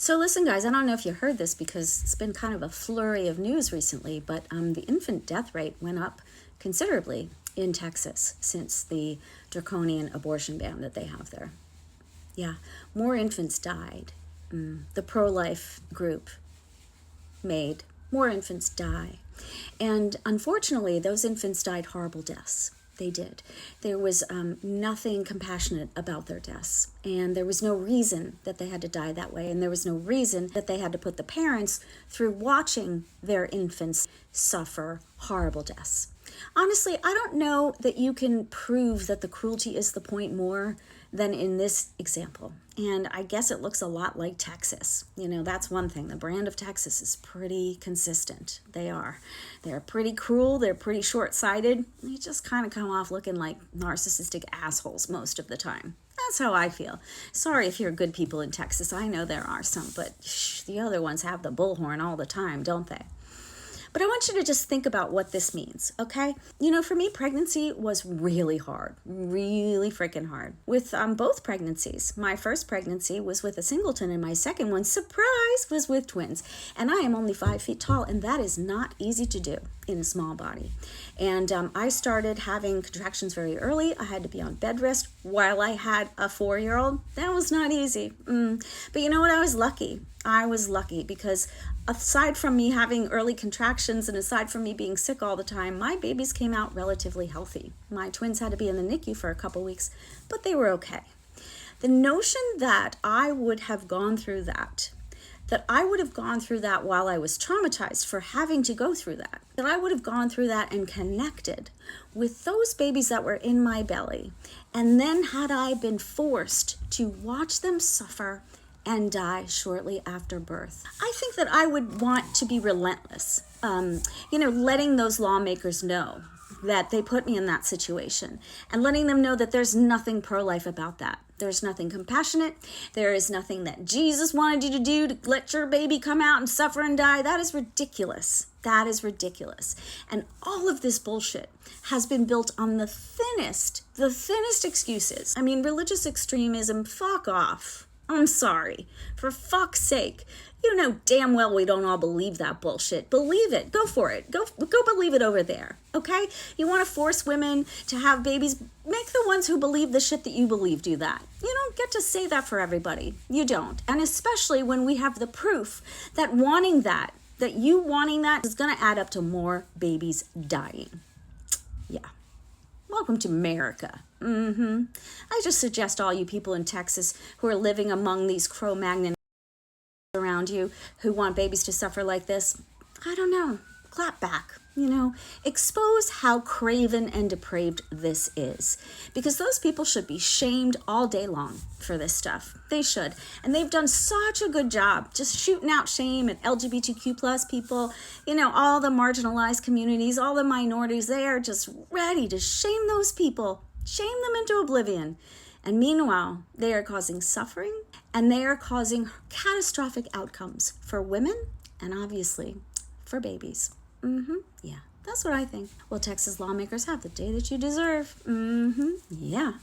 So listen, guys, I don't know if you heard this because it's been kind of a flurry of news recently, but the infant death rate went up considerably in Texas since the draconian abortion ban that they have there. Yeah, more infants died. The pro-life group made more infants die. And unfortunately, those infants died horrible deaths. They did. There was nothing compassionate about their deaths. And there was no reason that they had to die that way. And there was no reason that they had to put the parents through watching their infants suffer horrible deaths. Honestly, I don't know that you can prove that the cruelty is the point more than in this example. And I guess it looks a lot like Texas. You know, that's one thing. The brand of Texas is pretty consistent. They are. They're pretty cruel. They're pretty short-sighted. They just kind of come off looking like narcissistic assholes most of the time. That's how I feel. Sorry if you're good people in Texas. I know there are some, but the other ones have the bullhorn all the time, don't they? But I want you to just think about what this means, okay? You know, for me, pregnancy was really hard, really freaking hard. With both pregnancies. My first pregnancy was with a singleton, and my second one, surprise, was with twins. And I am only 5 feet tall, and that is not easy to do in a small body. And I started having contractions very early. I had to be on bed rest while I had a 4-year-old. That was not easy. But you know what? I was lucky. I was lucky because aside from me having early contractions and aside from me being sick all the time, my babies came out relatively healthy. My twins had to be in the NICU for a couple weeks, but they were okay. The notion that I would have gone through that I would have gone through that while I was traumatized for having to go through that I would have gone through that and connected with those babies that were in my belly, and then had I been forced to watch them suffer and die shortly after birth, I think that I would want to be relentless, you know, letting those lawmakers know that they put me in that situation and letting them know that there's nothing pro-life about that. There's nothing compassionate. There is nothing that Jesus wanted you to do to let your baby come out and suffer and die. That is ridiculous. That is ridiculous. And all of this bullshit has been built on the thinnest excuses. I mean, religious extremism, fuck off. I'm sorry. For fuck's sake. You know damn well we don't all believe that bullshit. Believe it. Go for it. Go believe it over there. Okay? You want to force women to have babies? Make the ones who believe the shit that you believe do that. You don't get to say that for everybody. You don't. And especially when we have the proof that you wanting that is going to add up to more babies dying. Yeah. Welcome to America. I just suggest all you people in Texas who are living among these Cro-Magnon around you who want babies to suffer like this, I don't know, clap back, you know, expose how craven and depraved this is. Because those people should be shamed all day long for this stuff. They should. And they've done such a good job just shooting out shame at LGBTQ plus people, you know, all the marginalized communities, all the minorities. They are just ready to shame those people, shame them into oblivion. And meanwhile, they are causing suffering and they are causing catastrophic outcomes for women and obviously for babies. Yeah, that's what I think. Well, Texas lawmakers have the day that you deserve. Yeah.